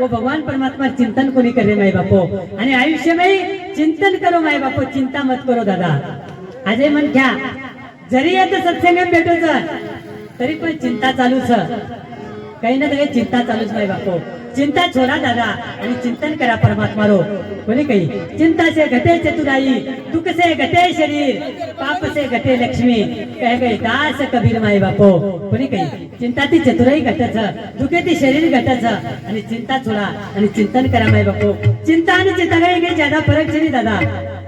वो भगवान परमात्मा चिंतन कोणी करे माय बापो आणि आयुष्य में चिंतन करो माय बापो चिंता मत करो दादा अजय मन घ्या जरी आता सत्संगात भेटोच तरी पण चिंता चालूच काही ना तरी चिंता चालूच माय बापो चिंता छोड़ा दादा आणि चिंतन करा परमात्मा रो कोणी काही चिंता से घटे चतुराई दुख से घटे शरीर पाप से घटे लक्ष्मी कह गए दास कबीर माय बापो कोणी काही चिंता ती चतुराई घटच दुखे ती शरीर घटच आणि चिंता छोड़ा आणि चिंतन करा माय बापो चिंता आणि चिंता काही ज्यादा फरक नाही दादा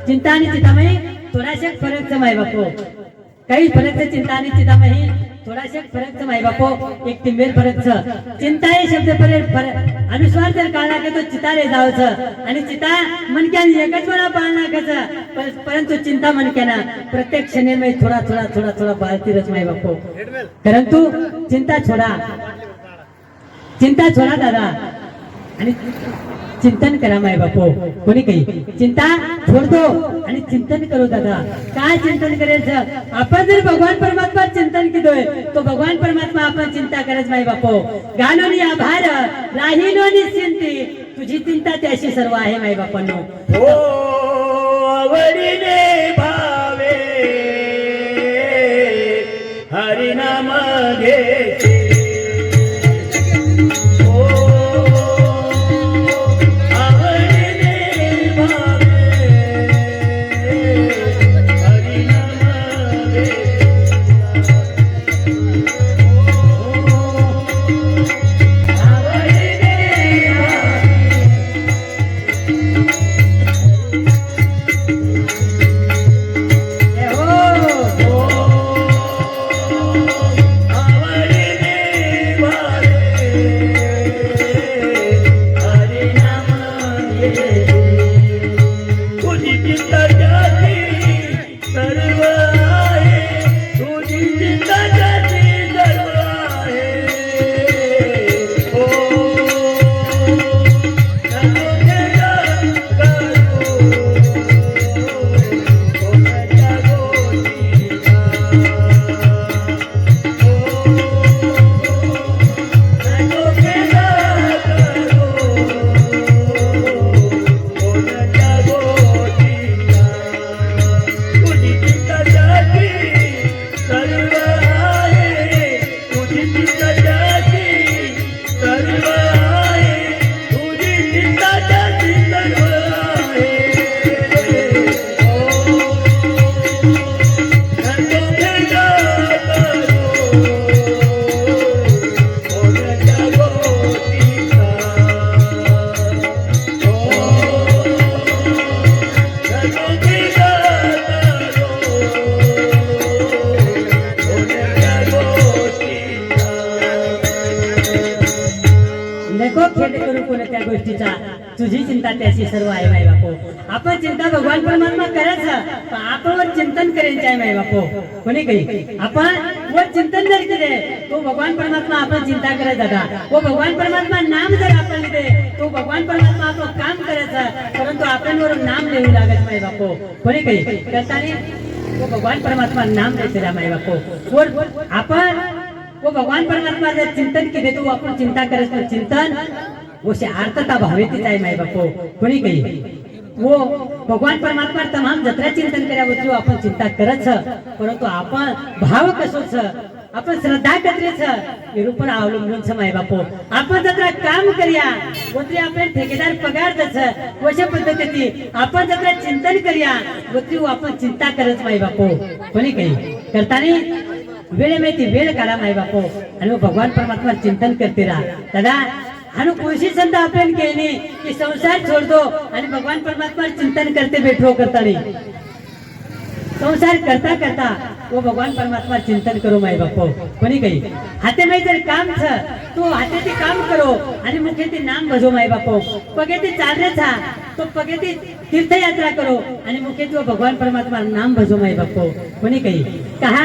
चिंता आणि चिंतामय थोडासा फरक छ माय बापो काही फरक छ चिंता आणि चिंतामय थोडासा फरक छ माय बापो एक टिंबेर फरक छ चिंता हे शब्द पर अनुस्वार जर काढला की तो चिता रे जाव छ आणि चिता मनक्यान एकच वेळा पाळना कच परंतु चिंता मनक्याना प्रत्येक क्षणी में थोड़ा थोड़ा थोड़ा थोड़ा बाळती रच माय बापो परंतु चिंता छोड़ा दादा आणि चिंतन करा माय बापो कोणी काही चिंता छोड़ दो आणि चिंतन करो दादा काय चिंतन करायचं आपण जर भगवान परमात्मा चिंतन किदोय तो भगवान परमात्मा आपण चिंता करत माय बापो गालोनी आभार राहिलो निश्चिंती तुझी चिंता त्याशी सर्व आहे माय बापांनो ओ आवडीने भावे हरि नाम घे तुझी चिंता त्याची सर्व आहे माय बापो आपण चिंता भगवान परमात्मा करायचं आपण चिंतन करायचं आहे माय बापो कोणी काही आपण वर चिंतन जर केले तो भगवान परमात्मा आपण चिंता करत दादा वो भगवान परमात्मा नाम जर आपण लिहिले तो भगवान परमात्मा आपण काम करायचं परंतु आपण वर नाम लिहू लागत माय बापो कोणी काही करताना वो भगवान परमात्मा नाम देते माय बापो वर आपण वो भगवान परमात्मा जर चिंतन केले तो आपण चिंता करायचं चिंतन वो से आर्तता भावेतीच आहे माय बापो कोणी काही वो भगवान परमात्मा तमाम जत्रा चिंतन कर्या होती आपण चिंता करत परंतु आपण भाव कसोच आपण श्रद्धा कत्रेच रूपर अवलंबून छ माय बापो आपण जत्रा काम कर्या वत्री आपण ठेकेदार पगार दच वशा पद्धतीने आपण जत्रा चिंतन कर्या वत्री आपण चिंता करत माय बापो कोणी काही करताना वेळ में ती वेळ काढा माय बापो आणि भगवान परमात्मा चिंतन करते रहा दादा हनु कोशिश संत अपन कहने कि संसार छोड़ दो आणि भगवान परमात्मा चिंतन करते बैठो करता नहीं संसार करता करता वो भगवान परमात्मा चिंतन करो माय बापो कोणी काही हाते में जर काम छ तो हाते ते काम करो आणि मुखे ते नाम भजो माय बापो पगे ते चालरे था तो पगे ते तीर्थ यात्रा करो आणि मुखे तो भगवान परमात्मा नाम भजो माय बापो कोणी काही कहा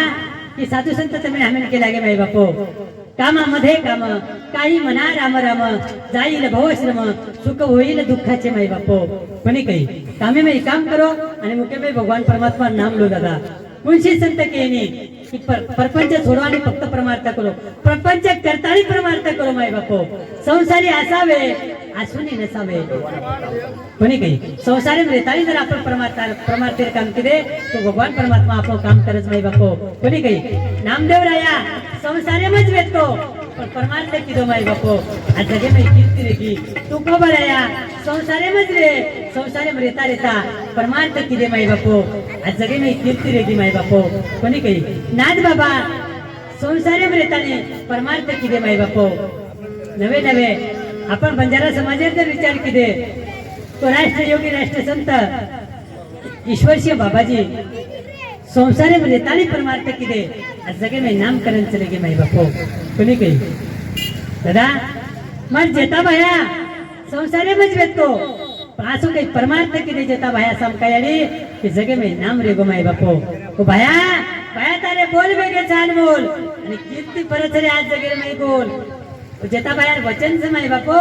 की साधू संत तुम्ही हमें केला गे माय बापो कामामध्ये काम काही म्हणा राम राम जाईल भवश्रम सुख होईल दुःखाचे माय बापो कोणी काही कामे में काम करो आणि मुख्य में भगवान परमात्मा नाम लो दादा मुंशी संत कहनी की परपंच सोडो आणि फक्त परमार्थ करो, प्रपंच करताळी परमार्थ करो माय बापो. संसारी असावे असून नसावे कोणी काही. संसारी रेताळी जर आपण परमार्थ काम केले तो भगवान परमात्मा आपलं काम करत नाही बापो कोणी काही. नामदेव राया संसारे मच वेचतो पण परमार्थ किदो माय बापो आज जगे में कीर्ती रेगी तू को बराया संसारे मच रे संसारे में रेता रेता परमार्थ किदे माय बापो आज जगे में कीर्ती रेगी माय बापो कोणी काही. नाथ बाबा संसारे में रेताने परमार्थ किदे माय बापो. नवे नवे आपण बंजारा समाजात जर विचार किदे तो राष्ट्रयोगी राष्ट्रसंत ईश्वरशी बाबाजी संसारे में रेतानी परमार्थ किदे आज जगे में नामकरण चलेगे माय बापो कोणी काही. दादा मग जेता भया संसारे मज वेतो असो काही परमार्थ किदे जेता भया समकायडी की जगे में नाम रेगो माय बापो. ओ भया भया तारे बोल बेगे छान बोल आणि कीर्ती परत रे आज जगे में बोल. जेता बाहेर वचन से माय बापो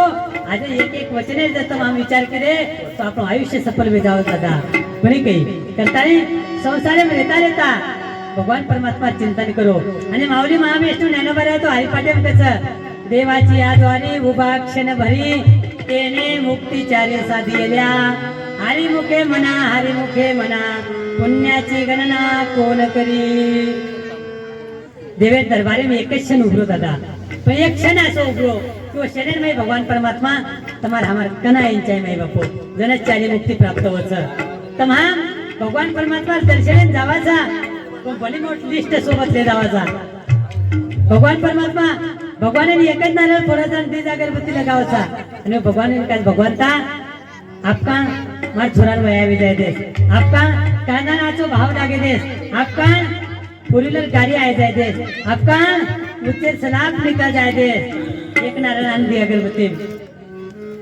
आज एक एक वचने जर हम विचार करे तो आपण आयुष्य सफल में जाओ दादा कोणी काही. करतानी संसारे में रेता रेता भगवान परमात्मा चिंतन करो. आणि माऊली महाविष्णू ज्ञानोबा तो हरिपाठ्यम कस देवाची आद्वारी उभा क्षण भरी तेने मुक्तीचार्य साधियल्या. हरिमुखे म्हणा पुण्याची गणना कोण करी. देवे दरबारे में एक क्षण उभरो दादा पण एक क्षण असो उभरो किंवा शरीर में भगवान परमात्मा तुम्हारा हमार कना इंचाय माय बापो जनच चाली मुक्ती प्राप्त होच. तमाम भगवान परमात्मा दर्शन जावाचा तो भली मोठ लिस्ट सोबत ले जावाचा. भगवान परमात्मा भगवान एकच नारळ फोडायचा आणि तीच अगरबत्ती लगावाचा आणि भगवान काय भगवंता आपका मार छोरान वयावी जाय देस आपका कांदानाचो भाव लागे देस आपका फोर व्हीलर गाड़ी आए जाए दे आपका मुझसे सलाब निकल जाए दे एक नारळ आणली अगरबत्ती.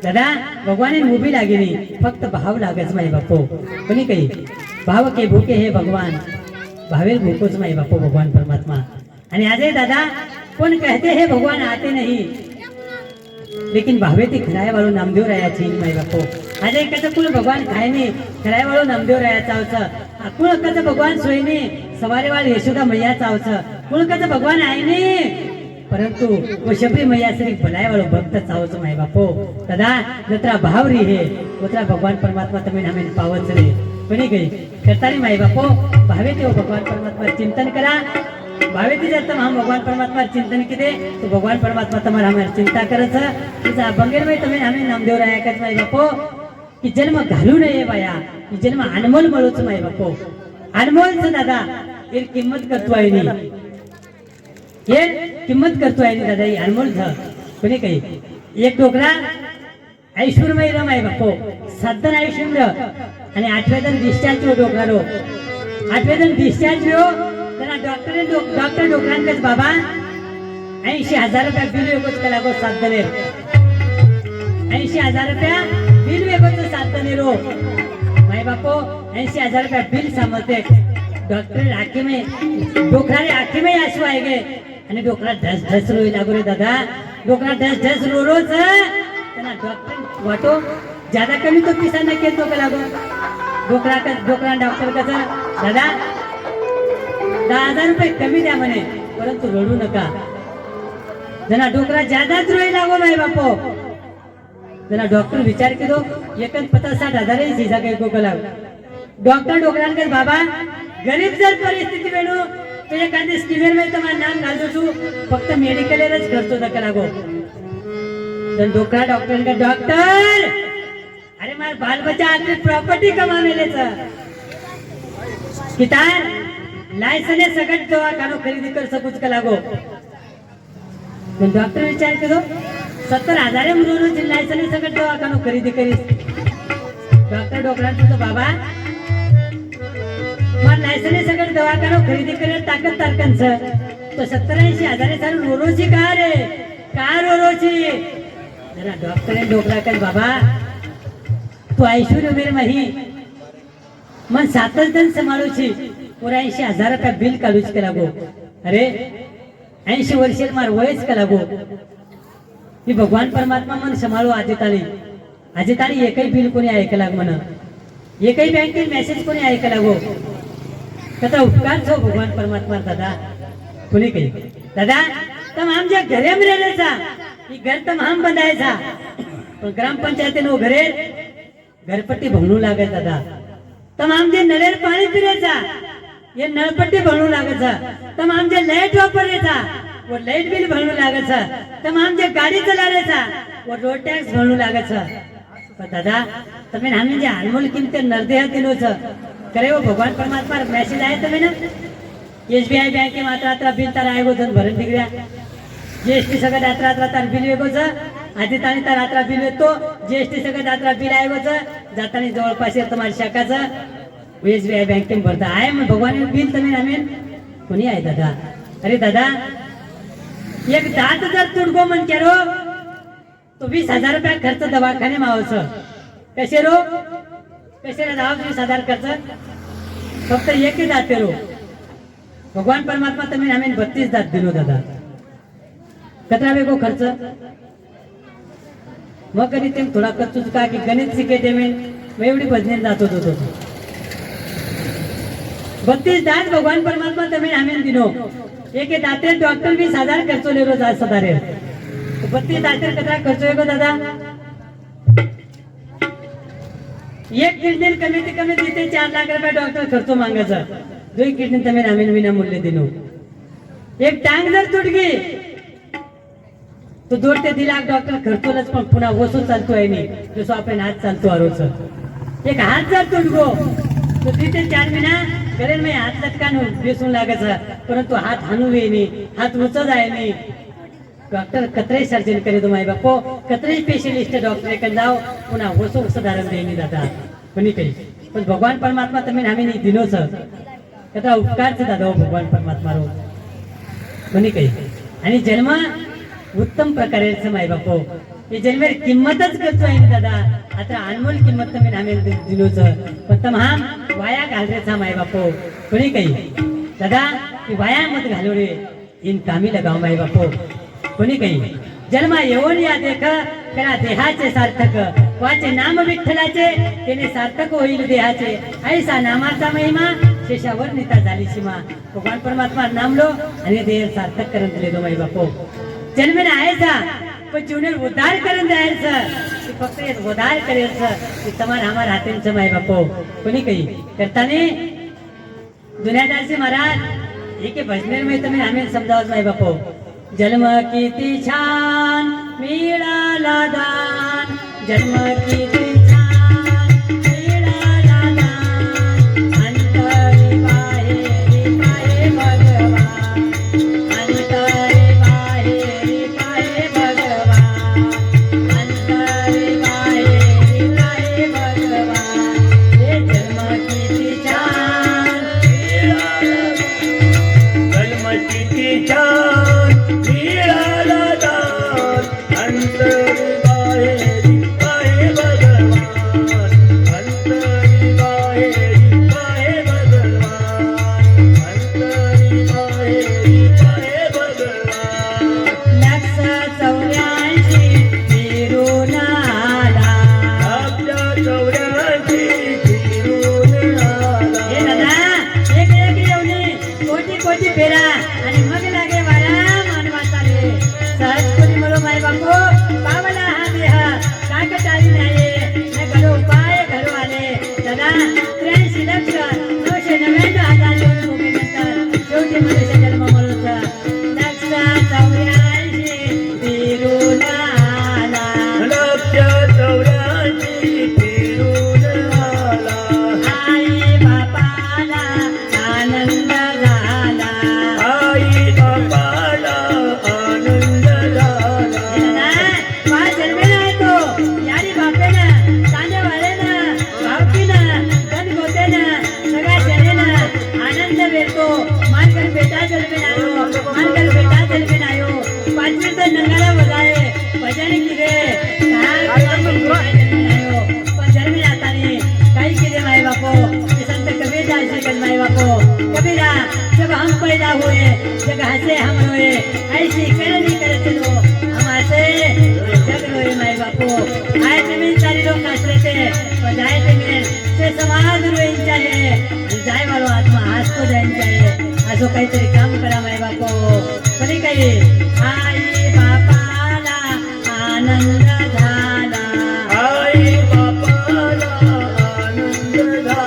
दादा भगवान मुभी लागे नाही फक्त भाव लागच माय बापो कोणी काही. भाव के भूके हे भगवान भावेल भूकोच माय बापो भगवान परमात्मा. आणि आजही दादा कोण कहते हे भगवान आते नहीं लेकिन भावे ती खराय वाळू नामदेव रायाची माय बापो. आज एकाचं कुल भगवान खाय नाही खराय वाळू नामदेव रायाचा आवचं कुळकाचं भगवान सोयने सवारे वाळ यशोदा मैया चावचं कुळकाचं भगवान आहे ने परंतु वो शबरी मैया श्री भलाय वाळू भक्त चावचं माय बापो. दादा जत्रा भाव री हे उतरा भगवान परमात्मा तुम्ही हमें पावच रे कोणी काही. करतानी माय बापो भावे ते भगवान परमात्मा चिंतन करा. भावे ते जर हम भगवान परमात्मा चिंतन किदे तो भगवान परमात्मा तुम्हारा हमारी चिंता करायचं तिचा बंगेर में तुम्ही हमें नामदेव रायाकच माय बापो की जन्म घालू नये बाया की जन्म अनमोल मिळूच माय बापो. अनमोलच दादा ये किंमत करतो आहे नी ये किंमत करतो आहे नी दादा ही अनमोल ध कोणी काही. एक डोकरा ऐश्वर्यमय र माय बापो 7 दिन ऐश्वर्य आणि 8वें दिन डिस्चार्ज हो डोकरा रो 8वें दिन डिस्चार्ज हो त्यांना डॉक्टर डोकरांकच बाबा 80,000 रुपया बिल वेगोच कला गो 7 दिने 80,000 रुपया बिल वेगोच 7 दिने रो माय बापो 80,000 रुपया बिल समजते. डॉक्टर आखी में डोकरा रे आखी में आंसू आएगे आणि डोकरा ढस ढस रोई लागो रे दादा डोकरा ढस ढस रो रोच त्यांना डॉक्टर वाटो ज्यादा कमी तो पैसा न केल तो लागो डोकरा डॉक्टर कसं दादा 10,000 रुपये कमी द्या म्हणे परंतु रडू नका. जना डोकरा ज्यादाच रोई लागो माय बापो. जना डॉक्टर विचार केलो एकच 50-60,000 ही सीधा काही कोकला डॉक्टर डोकरांकडे बाबा गरीब जर परिस्थिती वेणू तो एखादी स्कीमेर में तुम्हाला नाम घालतो तू फक्त मेडिकलच खर्चो नका लागो. जन डोकरा डॉक्टर डॉक्टर अरे मार बाल बच्चा आपली प्रॉपर्टी कमावेलेच कितार लायसने सगळं दवाखानो खरेदी कर सकूच का लागो. डॉक्टर विचार केलो 70,000 म्हणून लायसने सगळं दवाखानो खरेदी करीस. डॉक्टर डोकरांचं तो बाबा मग लायसने सगळं दवाखानो खरेदी करे ताकद तारकन सर तो 70-80,000 साल रोरोची का रे का रोरोची. जरा डॉक्टर डोकरा कर बाबा तो ऐश्वर्य मेरे मही मन 7 दिन सांभाळूची पुरा 80,000 रुपया बिल काढूच का लागो. अरे 80 वर्ष मार वयच का लागो की भगवान परमात्मा मन सांभाळू आजे ताली एकही बिल कोणी ऐकला म्हण एकही बँकेत मेसेज कोणी ऐकला गो कथा उपकार छो भगवान परमात्मा दादा कोणी काही दादा तमाम जे घरे में રહેલા એ ઘર તમામ બંધાય છે પણ ગ્રામ પંચાયત નો ઘરે ઘરપટ્ટી ભણવું લાગે દાદા તમામ જે નળેર પાણી પીરે છે એ નળપટ્ટી ભણવું લાગે છે તમામ જે લાઈટ વાપરે છે वो लाइट बिल भरવું લાગે છે તમામ જે ગાડી ચલાવે છે वो रोड टैक्स ભરવું લાગે છે પણ દાદા તમે નામે જે અનમોલ કિંમતે નરદેહ દિનો છે કરે वो भगवान परमात्मा मैसेज आए તમે ને एसबीआई बैंक के मात्र बिल तार आएगो जन भरण निघल्या जीएसटी सगळं रात्र तार बिल वेगो छ आधी ताणी तार रात्र बिल येतो जीएसटी सगळं रात्र बिल आएगो छ जातानी जवळपास तुम्हाला शाखाचं एसबीआई बैंक के भरता आहे मग भगवान बिल तुम्ही नामे कोणी आहे दादा अरे दादा एक दात जर तुडगो मन केलो तो 20,000 रुपया खर्च दवाखाने में आवश्य कसे रो कसे 20,000 खर्च फक्त एक दात रो भगवान परमात्मा तुम्ही आम्ही 32 दात दिलो दादा कतरा वेगो खर्च मग कधी ते थोडा कच्चूच का की गणित शिके देवे मैं एवढी भजने जातो तो 32 दात भगवान परमात्मा तुम्ही आम्ही दिलो एक दाते डॉक्टर 20,000 खर्च ले रो सदारे 32 दाते कतरा खर्च वेगो दादा एक किडनी कमी देते 4 लाख रुपये डॉक्टर खर्च मागायचा 2 किडनी तुम्ही आम्ही विना मूल्य दिलो एक टांग जर तुटगी तो 2 ते 3 लाख डॉक्टर खर्चोलच पण पुन्हा वसूल चालतो आहे नाही जसं आपण हात चालतो आरोच एक हात जर तुटगो तो 3 ते 4 महिना घरे में हात लटकान बेसून लागायचा परंतु हात हानू नाही हात उच जाय नाही डॉक्टर कतरे सर्जन करे तो माय बापो कतरे स्पेशलिस्ट डॉक्टर कन जाओ पुन्हा वसूल सुधारण देणी दादा कोणी काही पण भगवान परमात्मा तुम्ही आम्ही नाही दिनो छ कतरा उपकार छ दादा भगवान परमात्मा रो कोणी काही आणि जन्म उत्तम प्रकारे माय बापो हे जन्मेर किंमतच करतो आहे दादा आता अनमोल किंमत तुम्ही आम्ही दिलो छ पण तमाम वाया घालरेचा माय बापो कोणी काही दादा की वाया मत घालो रे इन कामी लगाव माय बापो कोणी काही जन्मा येऊन या देख करा देहाचे सार्थक वाचे नाम विठ्ठलाचे त्याने सार्थक होईल देहाचे ऐसा नामाचा महिमा शेषावर नेता झाली सीमा भगवान परमात्मा नामलो आणि देह सार्थक करून दिले दो माई बापो जन्मेने आहेचा पण जीवने उद्धार करून द्यायचं फक्त एक उद्धार करायचं समान आम्हाला हातेंचं माई बापो कोणी काही करताने दुनियादारचे महाराज एके भजनेर में तुम्ही आम्ही समजावत माई बापो जन्म किती छान मिळाला दान जन्म किती छान मिळाला दान अंतरी बाहेरी पाहे भगवान अंतरी बाहेरी पाहे भगवान अंतरी बाहेरी पाहे भगवान हे जन्म किती छान जन्म किती छान कबीरा जब हम पैदा हुए जगह से हम रोए ऐसी करनी करते लो हमारे जग रोए माई बाप बापू आए जमीन सारी लोग नाचले थे तो जाए जमीन से समाज रुईन चाहिए आणि जाय वालो आत्मा हसतो जाईन चाहिए असं काहीतरी काम करा माय बापू कोणी काही आई बापाला आनंद झाला आई बापाला आनंद झाला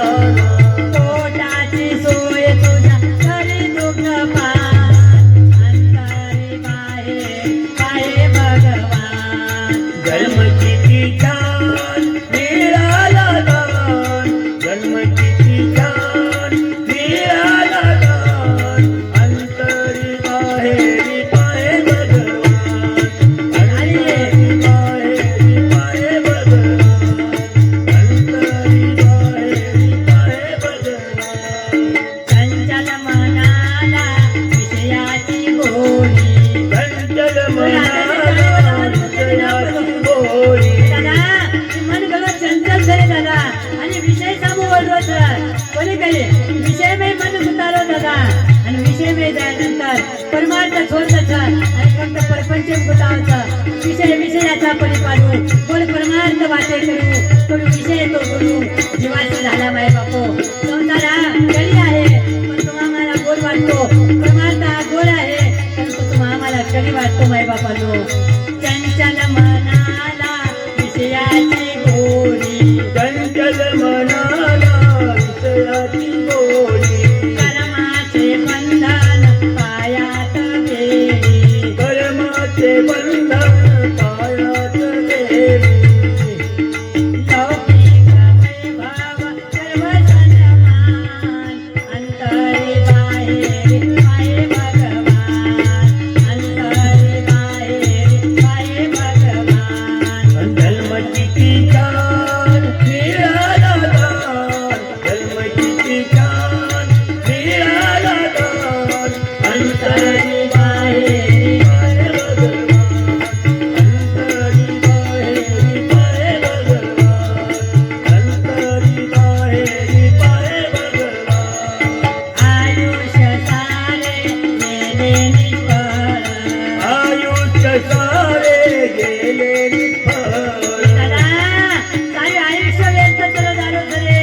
पोटाची सोय तुझ्या तरी दुःख पान अंतरी बाहेर पाहे भगवान जन्म किती छान मिळाला दान जन्म किती छान मिळाला दान अंतरी बाहेरी पाहे भगवान अंतरी बाहेरी पाहे भगवान अंतरी बाहेरी पाहे भगवान चंचल मनाला विषयाची गोडी चंचल मनाला विषयाची गोडी दादा मन गलत चंचल झाले दादा आणि विषय सामू ओढवत कोणी काही विषय में मन गुंतालो दादा आणि विषय में जायनंतर परमार्थ सोडत आणि फक्त परपंच गुंतावत विषय विषयाचा परिपाडू कोण परमार्थ वाटे करू कोण विषय तो करू जीवाचा झाला माय बापू संसार हा कली आहे पण तुम्हा मला गोड वाटतो परमार्थ हा गोड आहे परंतु तुम्हा आम्हाला कली वाटतो माय बापानो चंचल मनाला विषयाची गोडी चंचल मनाला विषयाची गोडी कर्माचे बंधन पायात गेली कर्माचे बंधन पायात गेली लौकिक वैभव सर्व सन्मान अंतरी बाहेर पाहे भगवान अंतरी बाहेर पाहे भगवान जन्म किती छान मिळाला दान जन्म किती छान मिळाला दान अंतरी बाहेरी पाहे भगवान अंतरी बाहेरी पाहे भगवान अंतरी बाहेरी पाहे भगवान आयुष्य सारे गेले निष्फळ आयुष्य सारे गेले निष्फळ दादा सारे आयुष्य व्यर्थ चलो झालो खरे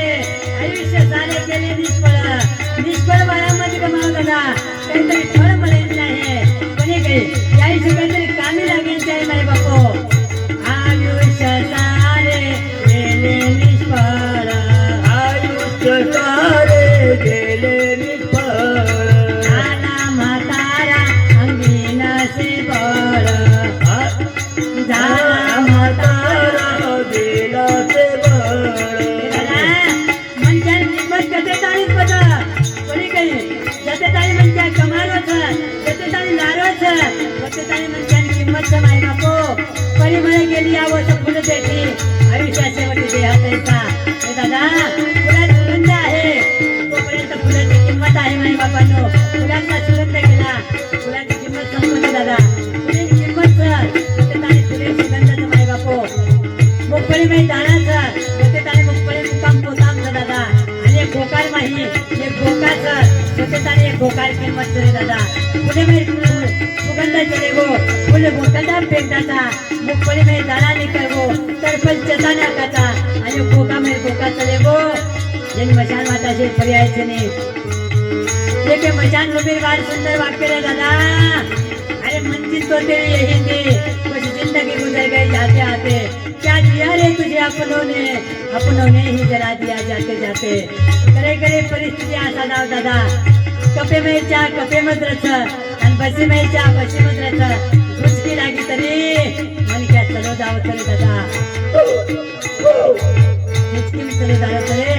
आयुष्य सारे गेले निष्फळ वयामध्ये कमाव दादा काहीतरी फळ मिळेल आहे कोणी काही या आयुष्य काहीतरी कामी लागेल आहे माय बापू आयुष्य सारे गेले निष्फळ आयुष्य सारे गेले निष्फळ झाला म्हातारा अंगी नशीबळ झाला म्हातारा गेला ते बळ म्हणजे किंमत कसे ताळीच बदल कोणी काही जसे ताळी म्हणजे कमारोच जसे ताळी नारोच जसे ताळी म्हणजे किंमत माय बापो परिमळ गेली यावं फुलं देते आयुष्या शेवटी देहाचा हे दादा फुलात सुगंध आहे तोपर्यंत फुलाची किंमत आहे माय बापांनो फुलांचा सुगंध गेला फुलाची किंमत संपते दादा फुलाची किंमत जसे ताळी फुले सुगंधाचं माय बापो मुखपळी माही दाणाचं जसे ताळी मुखपळी मुकाम पोतामचं दादा आणि एक गोकार माही एक गोकाचं जसे ताळी एक गोकार किंमत चले दादा पुढे माही सुगंध चले गो फुले गोकलदा फेकदाचा मुखपळी माही दाणा निकल गो तरपल चेताना काचा आणि गोका माही गोका चले गो जन मशान माताचे पर्यायचे नाही लेके मशान रुबीर बार सुंदर वाक्य रे दादा अरे मंजिल तो तेरी यही थी कुछ जिंदगी गुजर गई जाते आते क्या दिया रे तुझे अपनों ने ही जला दिया जाते जाते करे करे परिस्थिती असा दाव दादा कपे में चा कपे मत रच आणि बसी में चा बसी मत रच घुसकी लागी तरी मन क्या चलो जाओ चले दादा हिचकिम चले जाओ चले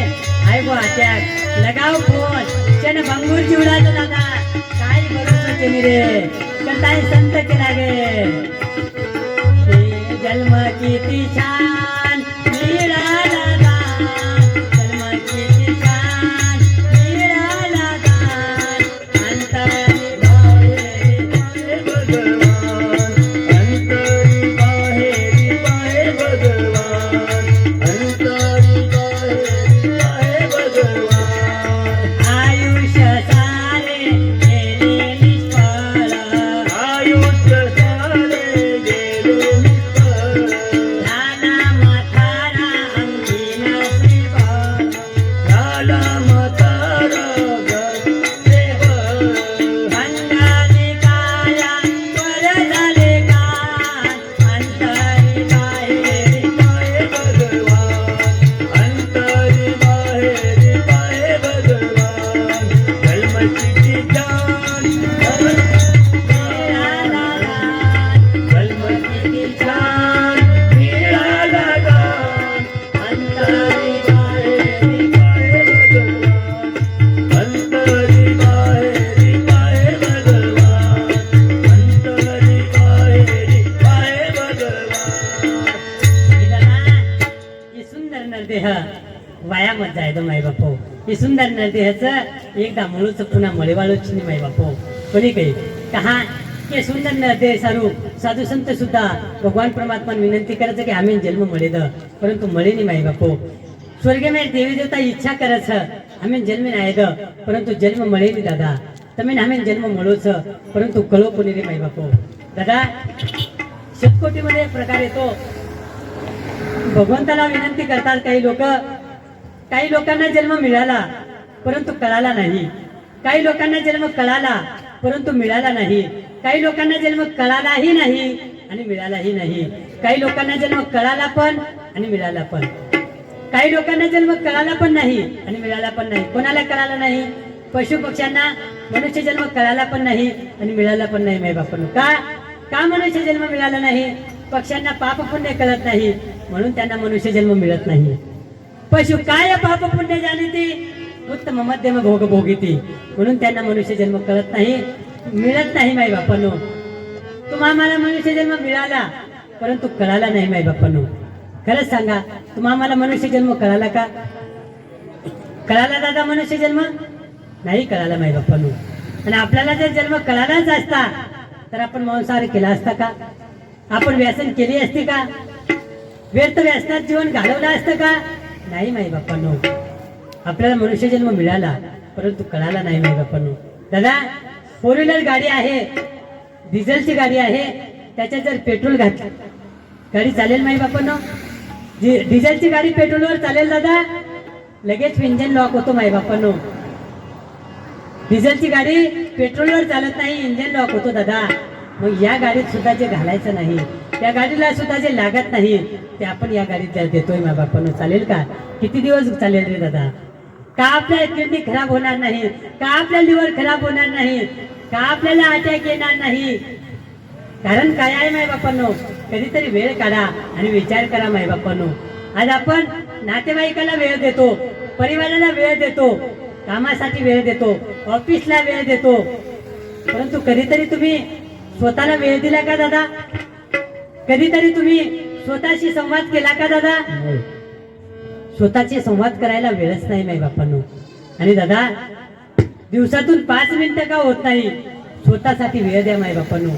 आय गो अटॅक लगाओ फोन चन भंगूर चिवडा दादा काय भरोसा चेनी रे कताई संत के लागे जन्म किती छान मिळाला दान जन्म किती छान मिळाला दान अंतरी बाहेरी पाहे भगवान अंतरी बाहेरी पाहे भगवान अंतरी बाहेरी पाहे भगवान आयुष्य सारे गेले निष्फळ आयुष्य सारे गेले निष्फळ सुंदर नरदेह वायामत जायचं माय बापो हे सुंदर नरदेहाचं एकदा मुळूच पुन्हा मळेवाळूच नाही माय बापो कोणी काही कहा के सुंदर नरदेह सारू साधू संत सुद्धा भगवान परमात्मा विनंती करायचं की आम्ही जन्म मळे द परंतु मळे नाही माय बापो स्वर्ग में देवी देवता इच्छा करच आम्ही जन्म नाही द परंतु जन्म मळे नाही दादा તમે आम्ही जन्म मळोच परंतु कळो कोणी रे माय बापो दादा शतकोटीमध्ये एक प्रकार येतो भगवंताला विनंती करतात काही लोकांना जन्म मिळाला परंतु कळाला नाही काही लोकांना जन्म कळाला परंतु मिळाला नाही काही लोकांना जन्म कळालाही नाही आणि मिळालाही नाही काही लोकांना जन्म कळाला पण आणि मिळाला पण काही लोकांना जन्म कळाला पण नाही आणि मिळाला पण नाही कोणाला कळाला नाही पशु पक्ष्यांना मनुष्य जन्म कळाला पण नाही आणि मिळाला पण नाही माय बापांनो का मनुष्य जन्म मिळाला नाही पक्ष्यांना पाप पुण्य कळत नाही म्हणून त्यांना मनुष्य जन्म मिळत नाही पशु काय पाप पुण्य जाणीती उत्तम मध्यम भोग भोगीती म्हणून त्यांना मनुष्य जन्म कळत नाही मिळत नाही माय बापांनो तुम्हाला मनुष्य जन्म मिळाला परंतु कळाला नाही माय बापांनो खरंच सांगा तुम्हाला मनुष्य जन्म कळाला का कळाला दादा मनुष्य जन्म नाही कळाला माय बापांनो आणि आपल्याला जर जन्म कळालाच असता तर आपण मांसाहार केला असता का आपण व्यसन केली असती का व्यर्थ व्यसनात जीवन घालवलं असतं का नाही माई बापांनो आपल्याला मनुष्य जन्म मिळाला परंतु कळाला नाही माई बापांनो दादा 4 व्हीलर गाडी आहे डिझेलची गाडी आहे त्याच्यात जर पेट्रोल घातलं गाडी चालेल माई बापांनो डिझेलची गाडी पेट्रोलवर चालेल दादा लगेच इंजन लॉक होतो माई बापांनो डिझेलची गाडी पेट्रोलवर चालत नाही इंजन लॉक होतो दादा मग या गाडीत सुद्धा जे घालायचं नाही त्या गाडीला सुद्धा जे लागत नाही ते आपण या गाडीत देतोय माय बापांनो चालेल का किती दिवस चालेल रे दादा का आपल्या किडनी खराब होणार नाही का आपल्या लिव्हर खराब होणार नाही का आपल्याला अटॅक येणार नाही कारण काय आहे माय बापांनो कधीतरी वेळ काढा आणि विचार करा माय बापांनो आज आपण नातेवाईकाला वेळ देतो परिवाराला वेळ देतो कामासाठी वेळ देतो ऑफिसला वेळ देतो परंतु कधीतरी तुम्ही स्वतःला वेळ दिला का दादा कधीतरी तुम्ही स्वतःशी संवाद केला का दादा स्वतःशी संवाद करायला वेळच नाही माय बापांनो आणि दादा दिवसातून 5 मिनिटं का होत नाही स्वतःसाठी वेळ द्या माय बापांनो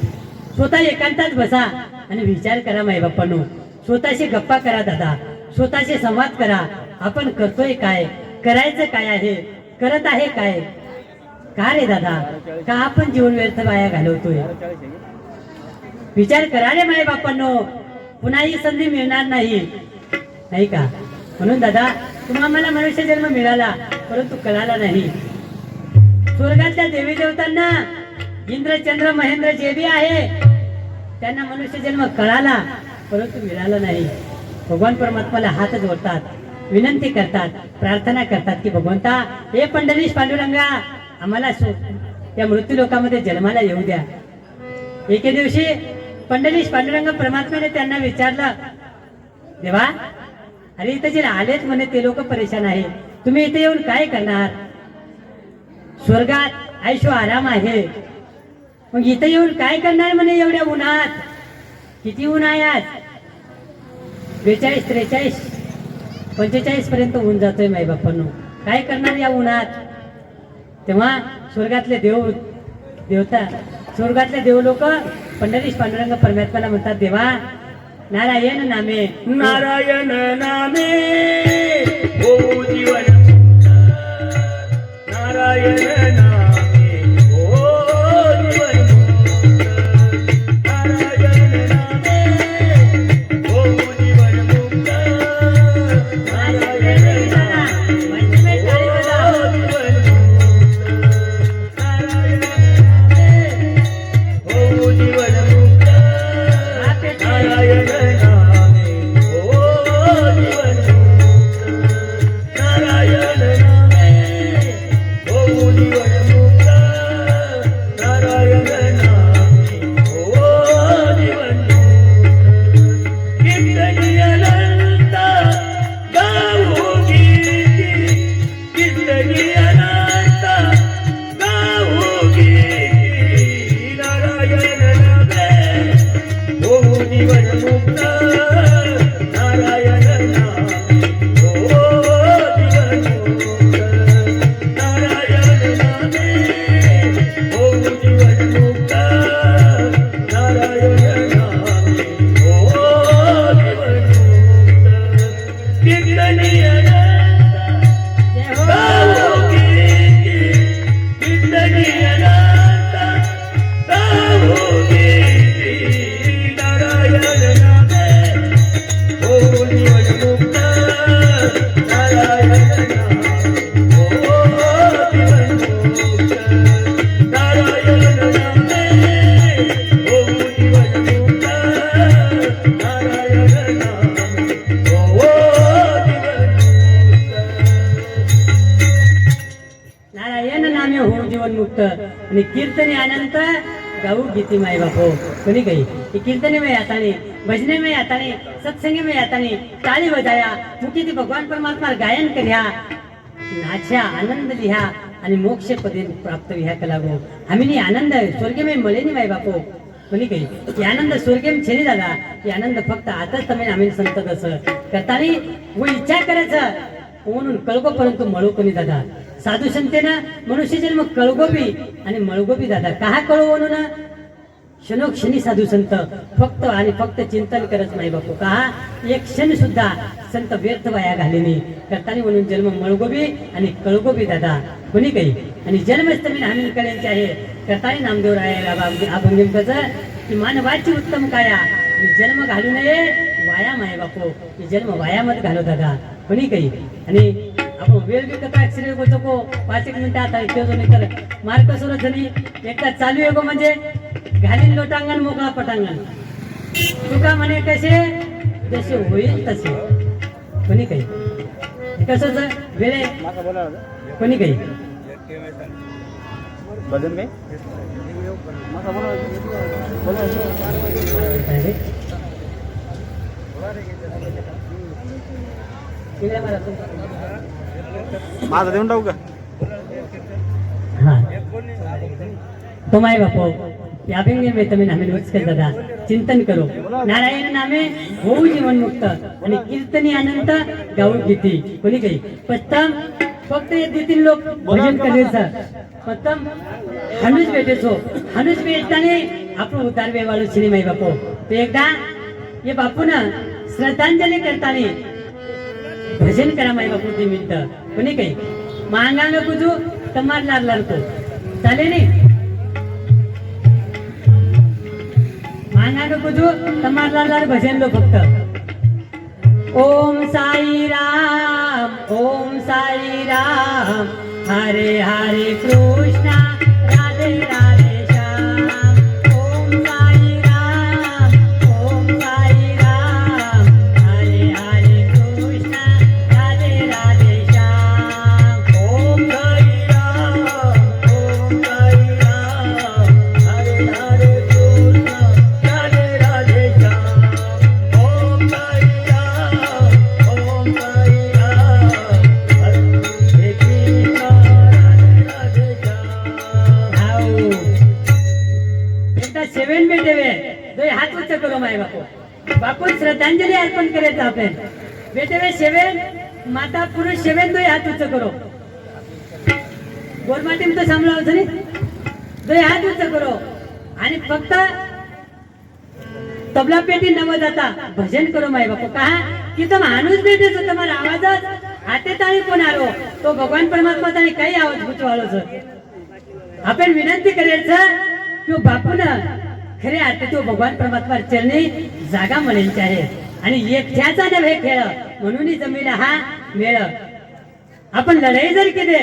स्वतः एकांतात बसा आणि विचार करा माय बापांनो स्वतःशी गप्पा करा दादा स्वतःशी संवाद करा आपण करतोय काय करायचं काय आहे करत आहे काय का रे दादा का आपण जीवन व्यर्थ वाया घालवतोय विचार करा रे माय बापांनो पुन्हा ही संधी मिळणार नाही का म्हणून दादा तुम्हाला मनुष्य जन्म मिळाला परंतु कळाला नाही स्वर्गातल्या देवी देवतांना इंद्र चंद्र महेंद्र जे बी आहे त्यांना मनुष्य जन्म कळाला परंतु मिळाला नाही भगवान परमात्माला हात जोडतात विनंती करतात प्रार्थना करतात की भगवंता हे पंढरीश पांडुरंगा आम्हाला त्या मृत्यू लोकांमध्ये जन्माला येऊ द्या एके दिवशी पंढरीश पांडुरंग परमात्म्याने त्यांना विचारलं देवा अरे इथे जे आलेत म्हणे ते लोक परेशान आहे तुम्ही इथे येऊन काय करणार स्वर्गात ऐशो आराम आहे मग इथे येऊन काय करणार म्हणे एवढ्या उन्हात किती ऊन आहे आज 42 43 45 पर्यंत ऊन जातोय माय बापांनो काय करणार या उन्हात तेव्हा स्वर्गातले देवता स्वर्गातले देव लोक पंढरीश पांडुरंग परमात्म्याला म्हणतात देवा नारायण नामे नारायण नामे हो जीवन नारायण नामे हो जीवन नारायण नामे हो जीवन मुक्त नारायण नामे हो जीवन मुक्त नारायण नामे हो जीवन मुक्त नारायण नामे हो जीवन आणि कीर्तने अनंत गाऊ गीती माय बापो कोणी काही ही कीर्तने में आता नहीं, भजने में आता नहीं, सत्संग में आता नहीं, ताली बजाया मुखी ती भगवान परमात्मा गायन कर्या नाच्या आनंद लिहा आणि मोक्ष पदी प्राप्त व्हा कलागो आम्ही आनंद स्वर्ग में मळे नाही माय बापो कोणी काही ही आनंद स्वर्ग में छेनी दादा ही आनंद फक्त आताच तुम्ही आम्ही संत असं करताना व इच्छा करायचं म्हणून कळगो परंतु मळू कोणी दादा साधू संतेनं मनुष्य जन्म कळगोबी आणि मळगोबी दादा का कळू म्हणून क्षणोक्षणी साधू संत फक्त आणि फक्त चिंतन करत नाही बापू का एक क्षण सुद्धा संत व्यर्थ वाया घालेनी करताना म्हणून जन्म मळगोबी आणि कळगोबी दादा कोणी काही आणि जन्मस्तमी आम्ही करायचे आहे करताना नामदेव राया अभंगिमचं की मानवाची उत्तम काया आणि जन्म घालू नये वाया माय बापू की जन्म वायामध्ये घालू दादा कोणी काही आणि आपण वेळ बी कथा ऍक्सिडेंट बोलतो 5 मिनिटं आता इथे तर मार्क सुरत झाली एकदा चालू आहे गो म्हणजे घालीन लोटांगण मोकळा पटांगण तुका म्हणे कसे जसे होईल तसे कोणी काही कसं वेळे कोणी काही भजन काय माझा देऊन टाकू का हा तो माय बापो याभिंगे में तुम्ही नामे नमस्कार दादा चिंतन करो नारायण नामे होऊ जीवन मुक्त आणि कीर्तनी अनंत गाऊ गीती कोणी काही प्रथम फक्त ये 2-3 लोक भजन करायचं प्रथम हनुज भेटेछो हनुज भेटताने आपण उतार वेवाळू सिने माई बापो तो एकदा ये बापून श्रद्धांजली करताना भजन करा माई बापू ते मिनिट कोणी काही मांगांग कुजू तमार लागला तो चाले नाही मांगांग कुजू तमार लागला भजन लो फक्त ओम साई राम हरे हरे कृष्णा राधे राधे श्याम ओम साई राम हरे हरे कृष्णा राधे राधे श्याम ओम साई राम हरे हरे कृष्ण राधे राधे श्याम ओम साई राम हरे कृष्ण राधे राधे श्याम हाऊ एकदा 7 बेटेवे दोय हात उच्च करो माय बापू बापू श्रद्धांजली अर्पण करायचं आपण बेटेवे 7 माता पुरुष 7 दोय हात उच्च करो गोरमाटीम तो सांभाळावचं नाही दोय हात उच्च करो आणि फक्त तबला पेटी नव जाता भजन करो माय बापू का की तो माणूस भेटेच तुम्हाला आवाजात हाते ताळी कोण आलो तो भगवान परमात्मा ताणी काही आवाज गुचवालो सर आपण विनंती करायचं तो बापून खरे अर्थ तो भगवान परमात्मा चरणी जागा म्हणायची आहे आणि एकट्याचा नव्हे खेळ म्हणून जमीन हा मेळ आपण लढाई जर केली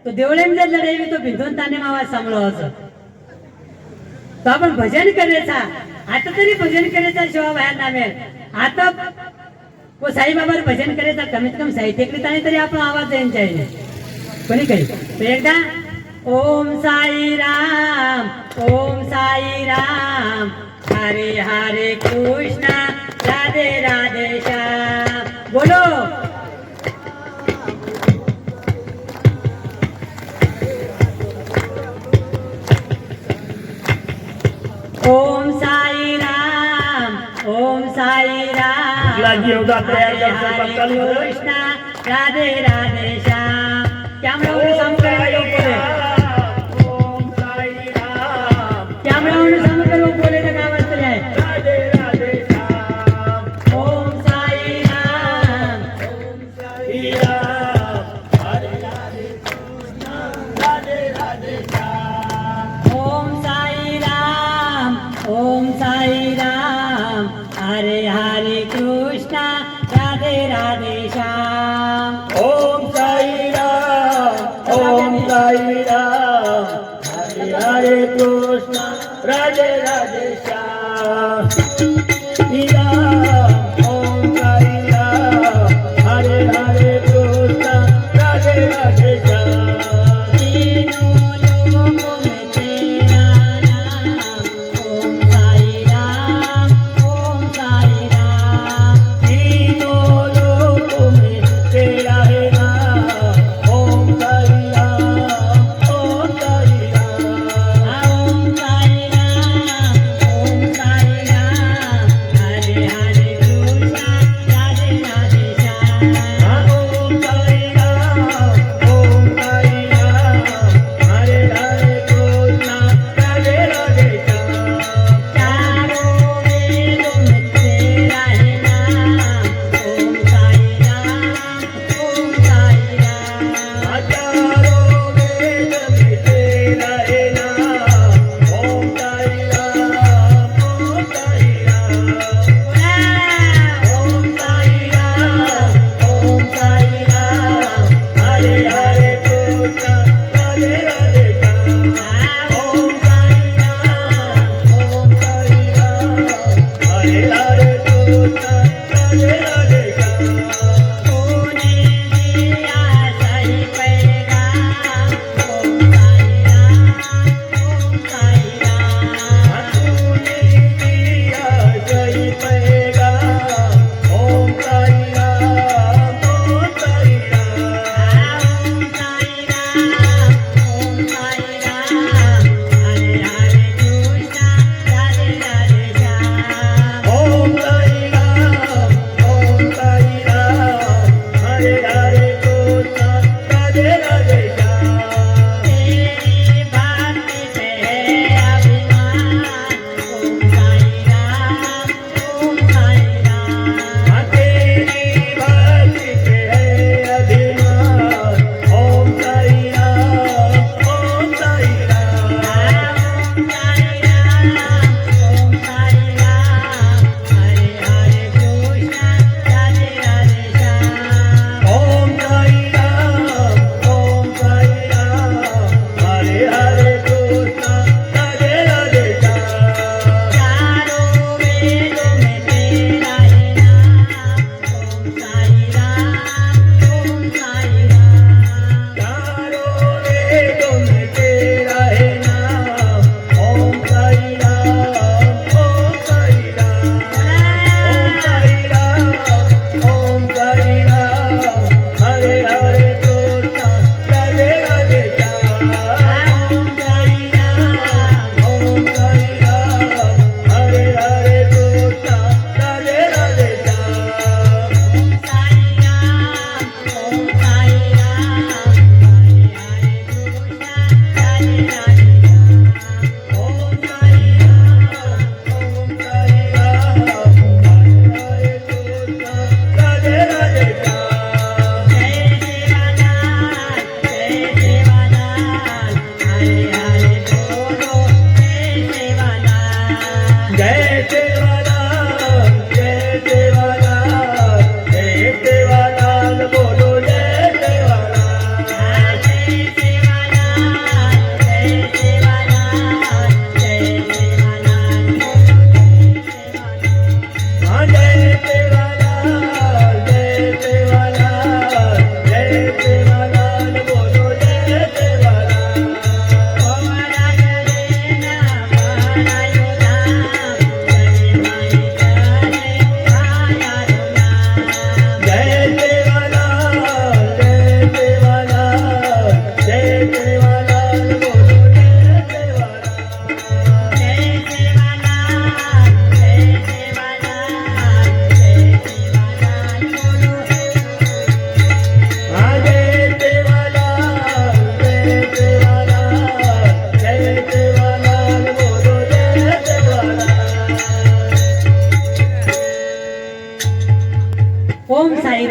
तो देवळेम जर लढाई तो भिंतून ताने मावा सांभाळावं तो आपण भजन करायचा आता तरी भजन करायचा शिवा बाहेर नामेल आता वो साईबाबावर भजन करायचा कमीत कमी साहित्यकडे ताने तरी आपण आवाज द्यायचा आहे कोणी काही तो एकदा ओम साई राम हरे हरे कृष्णा राधे राधे श्याम बोलो ओम साई राम लागी एवढा तयार हरे हरे कृष्णा राधे राधे श्याम त्यामुळे उन्हें समकर ओम साई राम त्यामुळे उन्हें समकर वो बोले का आवाज तरी आहे राधे राधे श्याम ओम साई राम साई राम हरे हरे कृष्ण राधे राधे श्याम ओम साई राम हरे हरे कृष्णा राधे राधे श्याम ओम साई राम हरे हरे कृष्ण राधे राधे श्याम श्री राम ओम साई राम हरे हरे कृष्ण राधे राधे श्याम तीनों लोकों में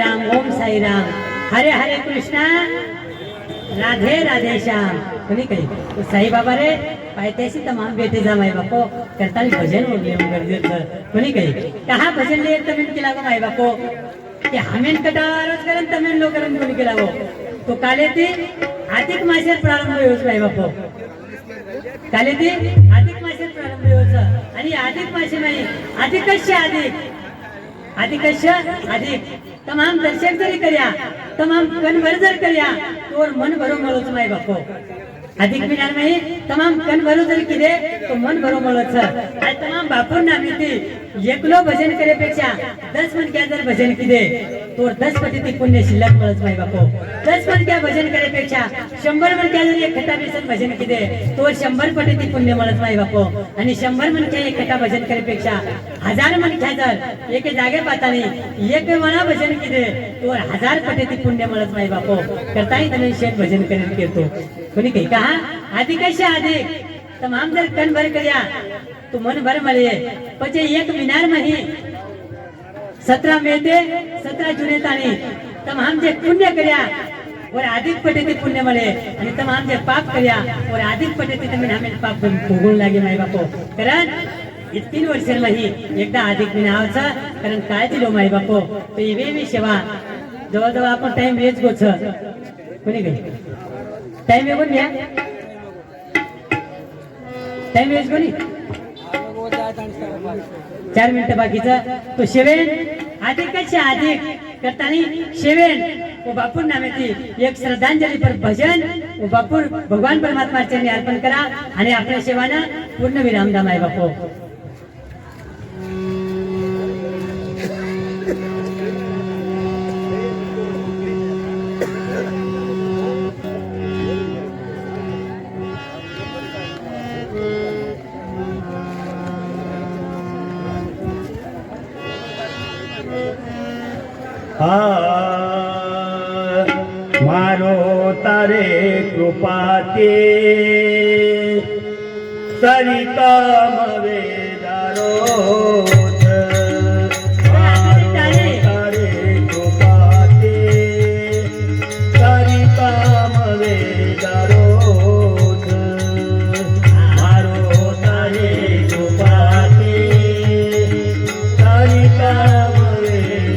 राम ओम साई राम हरे हरे कृष्णा राधे राधे श्याम कोणी काही तो साई बाबा रे पायथ्याशी तमाम बेटे जा माय बापो करताना भजन हो गए गरजेचं कोणी काही कहा भजन ले तमिन केला गो माय बापो की हमेन कटारच करून तमिन लोकरन कोणी केला गो तो काले ती अधिक मासेर प्रारंभ होस माय बापो काले ती अधिक मासेर प्रारंभ होस आणि अधिक मासे नाही अधिक अधिक तमाम दर्शन जरी कर्या तमाम कनभर जर कर्या तोर मन भरो मळोच माय बापो अधिक मिनार नाही तमाम कनभरो जरी किदे तो मन भरो मळोच आणि तमाम बापूर नामी ती एकलो भजन करेपेक्षा 10 मन क्या जर भजन किदे तोर 10 पटी ती पुण्य शिल्लक मळोच माय बापो 10 मन क्या भजन करेपेक्षा 100 मन क्या जर एक खटा बेसन भजन किदे तोर 100 पटी ती पुण्य मळोच माय बापो आणि 100 मन क्या एक खटा भजन करेपेक्षा 1000 मन क्या जर एक जागे पातानी एक मना भजन किदे तोर 1000 पटी ती पुण्य मळोच माय बापो करताई तने शेत भजन करेल केतो कोणी काही कहा अधिक तमाम जर कन भर कर्या तो मन भर मळे पचे एक मिनार मही 17 मेते 17 जुने ताणी तमाम जे पुण्य कर्या और अधिक पटे ते पुण्य मळे आणि तमाम जे पाप कर्या और अधिक पटे ते तमिन हमें पाप भोगून लागे माय बापो कारण 3 वर्ष मही एकदा अधिक मिनावचा कारण काय दिलो माय बापो तो इवे सेवा जवळ आपण टाइम वेच गोछ कोणी काही टाइम येऊन घ्या टाइम वेस्ट कोणी 4 मिनिटं बाकीचा तो शेवेन अधिकच्या अधिक करतानी शेवेन वो बापूर नामेती एक श्रद्धांजली पर भजन वो बापूर भगवान परमात्मा चरणी अर्पण करा आणि आपल्या सेवाना पूर्ण विराम दा माय बापू मारो तारे कृपाते सरिता मवेदारो मारो तारे कृपाते सरिता मवेदारो मारो तारे कृपाते सरिता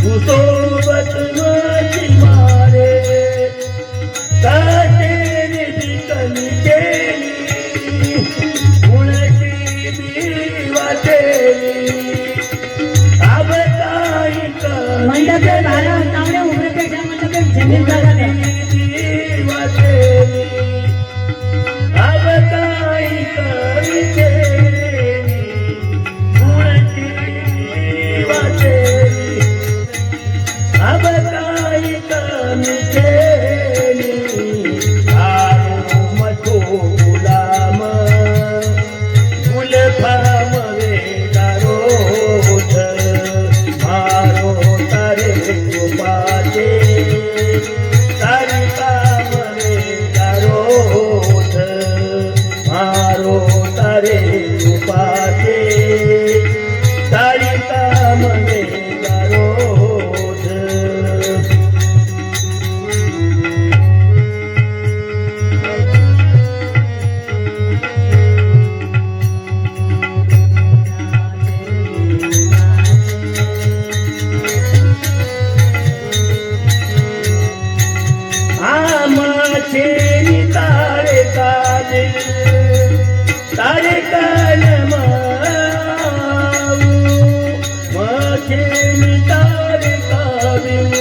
सोबत माझी मारे काटेरी बिकली केली उलटी बी वाटेली अब काही मंडपे बारा तावडे उभे पेक्षा मंडपे जमीन जागा द्या वाटेली अब काही करी केली उलटी वाटेली अब काही कमी केली आरो मठो गुलाम गुलफाम वेदारोध मारो तारे गोपाते तारी काम वेदारोध मारो तारे गोपाते तारी काम वेदारोध आमाचे तारे कादिल तारे कान माऊ माचे तारे कादिल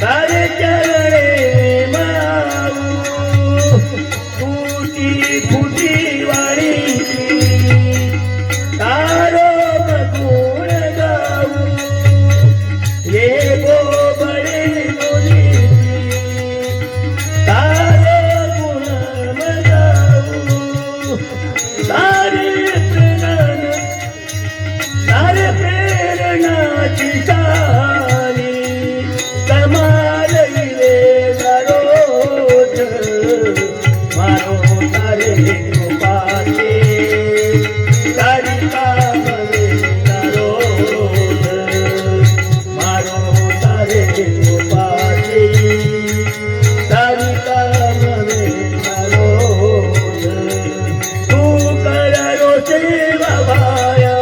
तारे चरणे माऊ फुटी फुटी वाणीची तारो बगुण गाऊ ये बोबडे बोलीची तारो गुण मगाऊ तारे प्रेरणाची शानी कमाल वेदारोध मारो तारे गोपाते तारी काम वेदारोध मारो तारे गोपाते तारी काम वेदारोध तू करो सेवा भाया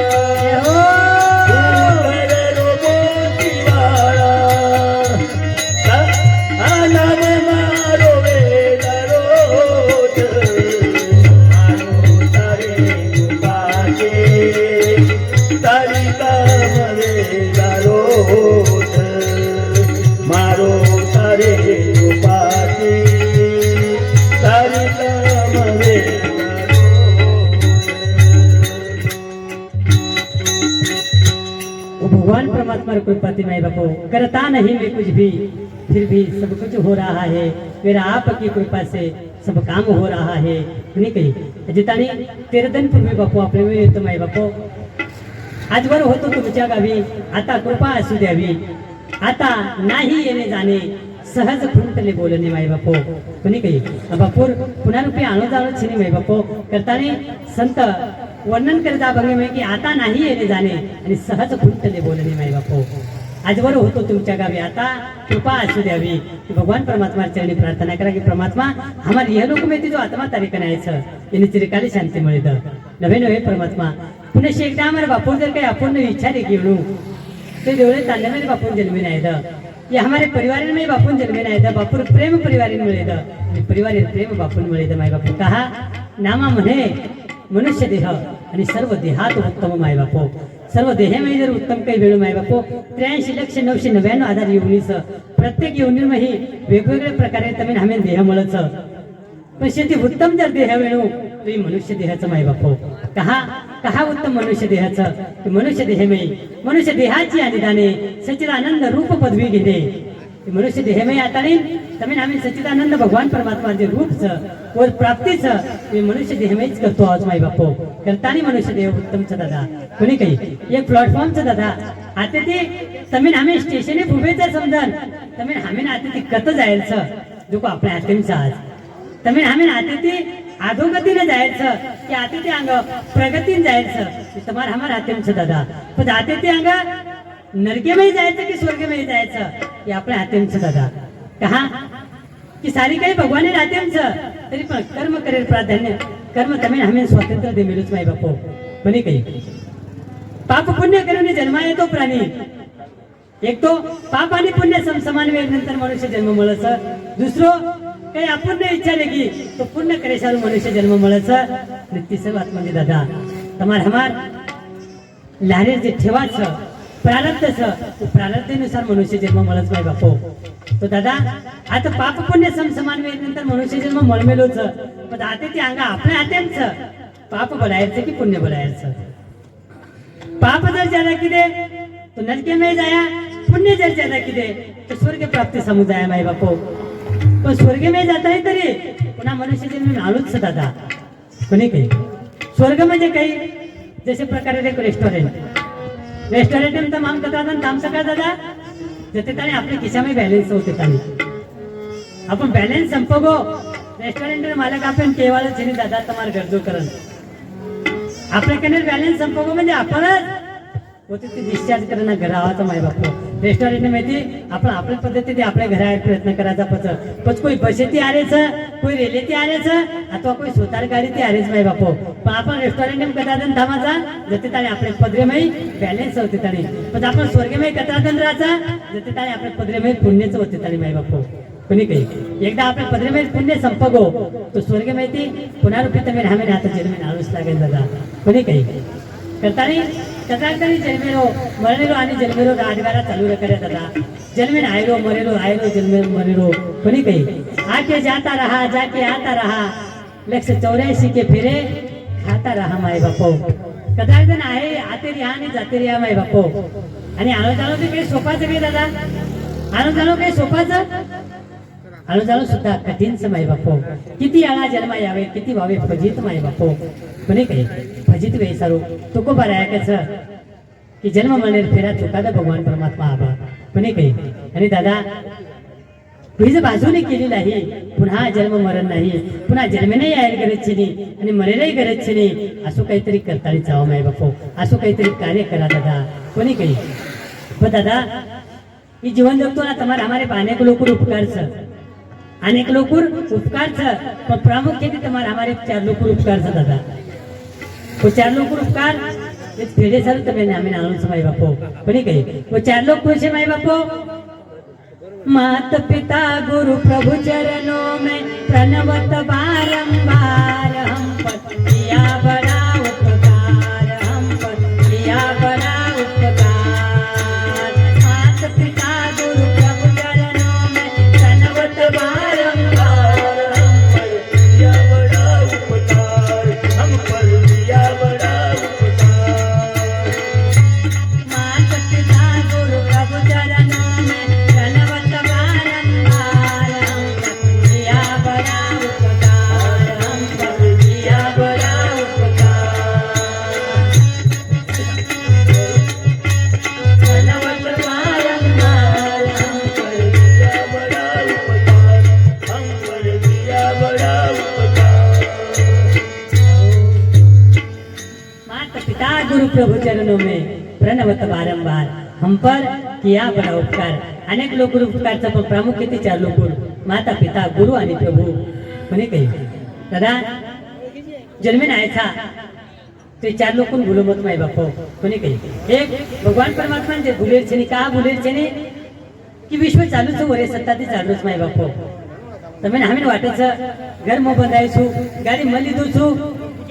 तू करो मोतीवाळा नाम मारो वेदारोध मारो तारे गोपाते तारी काम वेदारोध मारो तारे गोपाते तारी काम वेदारोध वो भगवान परमात्मा की कृपा थी माई बापू करता नहीं मैं कुछ भी फिर भी सब कुछ हो रहा है मेरा आपकी कृपा से सब काम हो रहा है कुणी काही जितानी तेरदन पूर्वी बापू आपले वेळ येतो माई बापू आजवर होतो तुमच्या गावी आता कृपा असू द्यावी आता नाही येणे जाणे सहज फुंटले बोलणे माई बापू कुणी काही बापूर पुन्हा रुपये आणू जाणं छिने माई बापू करताना संत वर्णन करीत भंगी की आता नाही येणे जाणे आणि सहज फुंटले बोलणे माई बापू आजवर होतो तुमच्या गावी आता कृपा असू द्यावी कि भगवान परमात्मा चरणी प्रार्थना करा की परमात्मा हमारे यह लोक में जो आत्मा तारीख न्यायचं यांनी चिरकाली शांती मिळत नवे नवे परमात्मा पुन्हा शेकदा आम्हाला बापूर जर काही आपण इच्छा रे घेऊन ते देवळे चालले मेरे बापून जन्मी नाही ये हमारे परिवार में बापून जन्मे नाही बापूर प्रेम परिवार मिळे परिवार प्रेम बापून मिळे माय बापू कहा नामा म्हणे मनुष्य देह आणि सर्व देहात उत्तम माय बापू सर्व देहामध्ये जर उत्तम काही वेळ माय बापू 83,999,000 योनीच प्रत्येक योनीमध्ये वेगवेगळ्या प्रकारे तमेन हमें देह मिळच पण शेती उत्तम जर देह वेळू तो मनुष्य देहाचं माय बापू कहा कहा उत्तम मनुष्य देहाचं मनुष्य देह में मनुष्य देहाची आनिदाने सच्चिदानंद रूप पदवी घेणे मनुष्य देह में आता नाही तमेन आम्ही सच्चिदानंद भगवान परमात्माचे रूपच व प्राप्तीच मनुष्य देह में करतो आज माय बापू करतानी मनुष्य देह उत्तमच दादा कोणी काही एक प्लॅटफॉर्मच दादा आता ते तमेन आम्ही स्टेशन उभेच समजन तमेन आम्ही आता ते कत जायचं जो को आपल्या हातीमचा आज तमेन आम्ही आता ते अधोगतीने जायचं की आता ते अंग प्रगतीने जायचं तुम्हाला हमारा हातीमच दादा पण आता ते अंग नरकेमध्ये जायचं की स्वर्गमध्ये जायचं हे आपल्या हातीमच दादा कहा की सारी काही भगवान हातीमच तरी पण कर्म करेल प्राधान्य कर्म तमेन आम्ही स्वातंत्र्य दे मिळूच माय बापू कोणी काही पाप पुण्य करून जन्मा येतो प्राणी एक तो पाप आणि पुण्य समसमान वेळ नंतर मनुष्य जन्म મળે છે दूसरो काही अपूर्ण इच्छा लेगी तो पूर्ण करे साરું मनुष्य जन्म મળે છે અને तीसरी વાત म्हणजे दादा તમાર हमार लारे जे ठेवा છે प्रारब्ध છે तो प्रारब्धानुसार मनुष्य जन्म મળે છે भाई बापो तो दादा आता पाप पुण्य समसमान वेळ नंतर मनुष्य जन्म મળમેલો છે पण आता ते अंगा आपल्या हातात છે पाप भरायचं की पुण्य भरायचं पाप जर ज्यादा किदे तो नरके में जाया पुण्य जर ज्यादा किदे तो स्वर्ग प्राप्ती समुदाय माई बापो पण स्वर्ग में जाता है तरी पुन्हा मनुष्य जन्म आलोच छ दादा कोणी काही स्वर्ग म्हणजे काही जसे प्रकारे एक रेस्टॉरंट में तमाम करता काम सका दादा जते ताने आपल्या खिशामध्ये बॅलन्स होते ताने आपण बॅलन्स संपगो रेस्टॉरंट मालक आपण केवाळ छे दादा તમાર गरजो करन आपल्याकडे बॅलन्स संपगो म्हणजे आपणच होते ते डिस्चार्ज करणं घर आवाचा माय बापू रेस्टॉरंट मध्ये आपण आपल्या पद्धतीने आपल्या घरा प्रयत्न करायचा पच कोई बसेती आरेच कोई रेलेती आरेच अथवा कोई स्वतः गाडीती आरेच माय बापू पण आपण रेस्टॉरंट मध्ये कदादन थांबाचा जते ताणे आपले पदरेमय बॅलन्स होते ताणे पण आपण स्वर्गमय कदादन राहायचा जते ताणे आपले पदरेमय पुण्यच होते ताणे माय बापू कोणी काही एकदा आपल्या पदरेमय पुण्य संपगो तो स्वर्गमय ती पुनरुपी तमे रामे राहता जन्मे आळूस लागेल दादा कोणी काही करतानी कदाकरी जन्मेलो मरेलो आणि जन्मेलो राजगारा चालू करे दादा जन्मेन आयरो मरेलो जन्मेन मरेलो कोणी काही आके जाता रहा जाके आता रहा 184 के फिरे खाता रहा माय बापो कदाच जण आहे आते रिहा आणि जाते रिहा माय बापो आणि आलो जालो ते काही सोपाचं काही दादा आलो जालो काही सोपाचं आलो जालो सुद्धा कठीण माय बापो किती आळा जन्मा यावे किती व्हावे फजित माय बापो कोणी काही फजित वे सारू तुको बरायचं की जन्म मरणेर फेरा चुकादा भगवान परमात्मा आबा कोणी काही आणि दादा तुझी बाजूने केली नाही पुन्हा जन्म मरण नाही पुन्हा जन्मेने यायला गरज नाही आणि मरेलाही गरज नाही असं काहीतरी करताना जावं माय बापो असं काहीतरी कार्य करा दादा कोणी काही पण दादा ही जीवन जगतो ना तुम्हाला हमारे अनेक लोक उपकार छ अनेक लोक उपकार छ पण प्रामुख्याने तुम्हाला हमारे 4 लोक उपकार छ दादा वो 4 लोग उपकार ये फेरे सर तमे नामे नाम से माई बापो कोणी काही वो 4 लोग कोण छे माई बापो मात पिता गुरु प्रभु चरणों में प्रणवत बारंबार हम पर किया बड़ा उपकार हम पर किया बड़ा उपकार मात पिता गुरु प्रभु चरणों में प्रणवत बारंबार हम पर किया बड़ा उपकार हम पर किया बड़ा मात पिता गुरु प्रभु चरणों में प्रणवत बारंबार हम पर किया बड़ा उपकार हम पर किया बड़ा उपकार प्रणवत बारंबार हम पर किया बड़ा उपकार हम पर किया बड़ा उपकार माता पिता गुरु प्रभु चरणों में प्रणवत बारंबार हम पर किया बड़ा उपकार अनेक लोक उपकारचा पण प्रामुख्याने 4 लोक माता पिता गुरु आणि प्रभु म्हणे काही दादा जन्मे नायचा ते 4 लोक भूलो मत माय बापो कोणी काही एक भगवान परमात्मा जे भूलेर छे का भूलेर छे की विश्व चालूच वरे सत्ता ते चालूच माय बापो તમે હમે વાટે છે ઘર મો બંધાઈ છું ગાડી મળી દઉં છું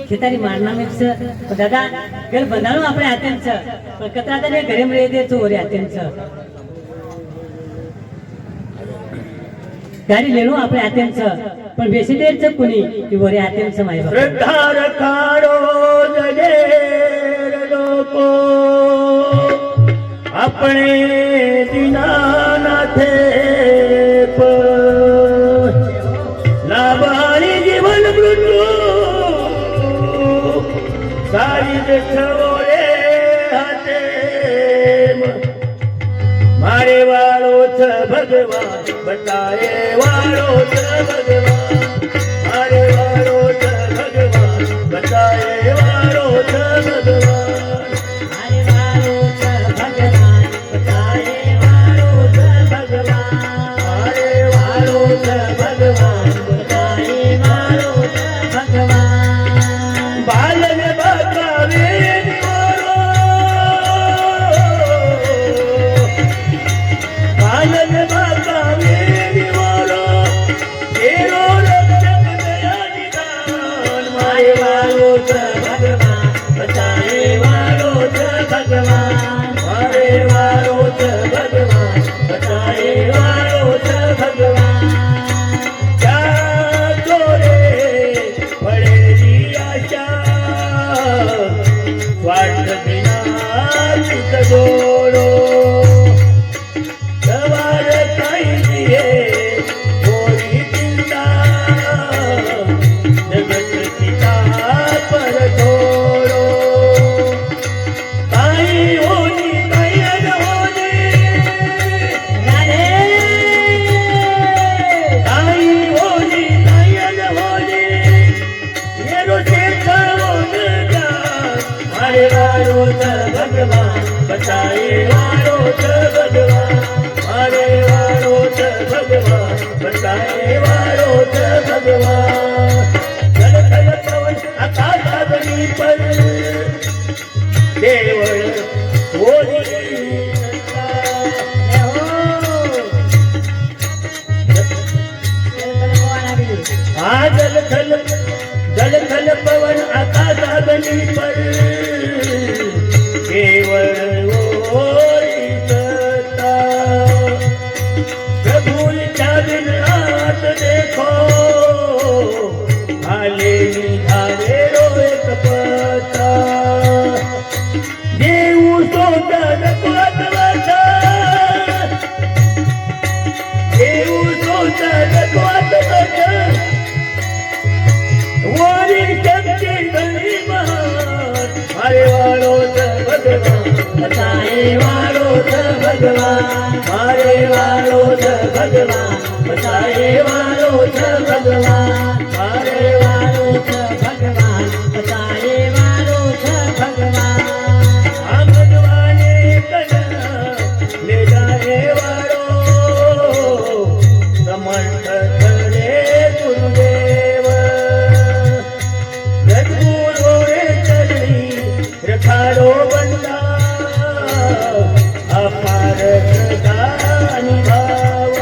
ખેતારી મારના મેં છે તો દાદા ઘર બંધાણું આપણે હાથેમ છે પણ કતરા તને ઘરે મળી દે છું ઓરે હાથેમ છે ગાડી લેણું આપણે હાથેમ છે પણ બેસી દે છે કોની કે ઓરે હાથેમ છે માય બાપ श्रद्धा रखाड़ो जडेर लोको अपने दीनानाथे पर लाभारी जीवन मृत्यु सारी देशोरे हाथे मारे वालो छ भगवान बताए वालो छ भगवान मारे वालो छ भगवान बताए वालो छ भगवान मारे वालो छ भगवान बताए वालो छ भगवान मारे वालो छ भगवान बताए वालो छ भगवान बालन बगावे निवारो बचाए वालो छ भगवान, मारे वालो छ भगवान, बचाए वालो छ भगवान, मारे वालो छ भगवान, बचाए वालो छ भगवान। भगवाने कन ले जाए वालो, समर्थ करे गुरुदेव, सद्गुरु रे चरणी रखाडो बंदा, अपार सदा निभाव,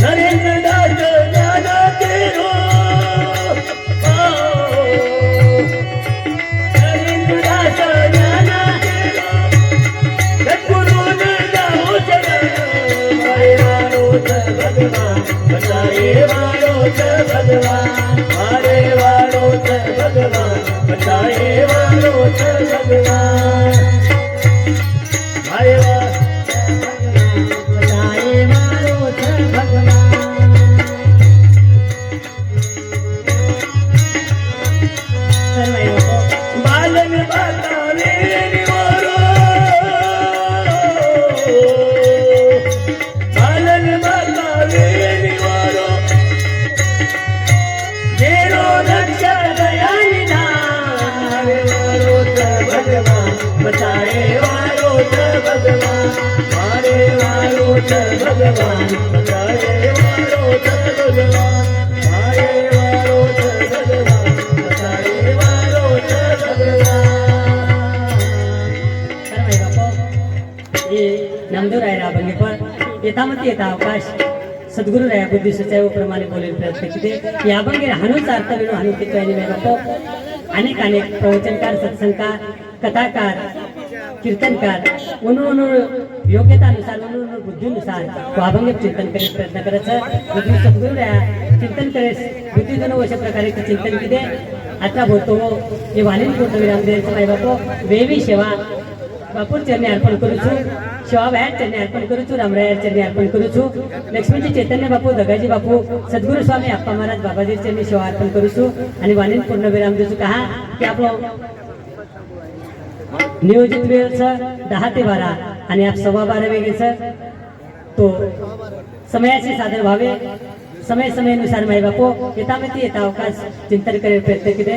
नरेंद्र दास ज्ञाना तेरो, नरेंद्र दास ज्ञाना तेरो, सद्गुरु ने जाओ चरण, मारे वालो छ भगवान, बचाए वालो छ भगवान, मारे वालो छ भगवान, बचाए वालो छ भगवान, मारे वालो बचाए वालो छ भगवान। चल भाई बापू, बालन बतावे निवारो, बालन बतावे निवारो, जेरो रक्षा दया निधान, मारे वालो छ भगवान, बचाए वालो छ भगवान, मारे वालो छ भगवान, बचाए वालो छ भगवान, मारे वालो छ भगवान, बचाए वालो छ भगवान। चल भाई बापू, ये नामदेव रायरा अभंगे पर येतामती येता अवकाश सद्गुरु राया बुद्धी सचाई प्रमाणे बोलेल प्रयत्न किती या अभंगे हानूच अर्थ विनो हानू किती आणि भाई बापू अनेक अनेक प्रवचनकार सत्संगकार कथाकार कीर्तनकार उन योग्यतानुसार उन बुद्धीनुसार तो अभंग चिंतन करीत प्रयत्न करायचं बुद्धी सद्गुरु राया चिंतन करेस बुद्धी दोन अशा प्रकारे चिंतन किती आता बोलतो हे वालिन पूर्ण विराम द्यायचं भाई बापू वेवी सेवा बापूर चरणी अर्पण करू छु, शिवा बाहेर चरणी अर्पण करू छु, रामरायर चरणी अर्पण करू छु, लक्ष्मीजी चैतन्य बापू दगाजी बापू सद्गुरु स्वामी अप्पा महाराज बाबाजी चरणी शिवा अर्पण करू छु आणि वाणीन पूर्ण विराम देऊ छु कहा की आपलं नियोजित वेळचं 10 ते 12 आणि आप 12:15 वेगेचं तो समयाशी सादर व्हावे समयानुसार माई बापू येतामती येता अवकाश चिंतन करेल प्रयत्न किती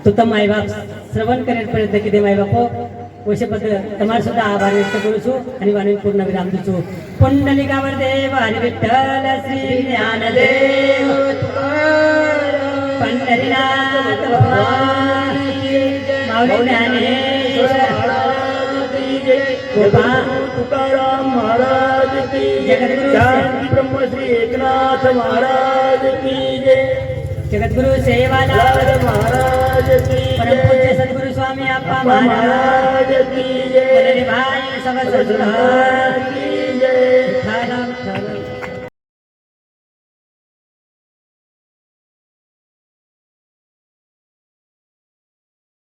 तो तम माई बाप श्रवण करेल प्रयत्न किती माई बापू वशे पत्र तुम्हाला सुद्धा आभार व्यक्त करू छु आणि वाणी पूर्ण विराम देऊ पुंडलिकावर देव हरी विठ्ठल श्री ज्ञानदेव पंढरीनाथ भगवान माऊली ज्ञानेश्वर कृपा तुकाराम महाराज की जगद्गुरु शांती ब्रह्मश्री एकनाथ महाराज की जय, जगद्गुरु सेवालाल लाल महाराज की परम जय, पूज्य सद्गुरु स्वामी अप्पा महाराज महाराज की जय, भाई सब सद्गुरु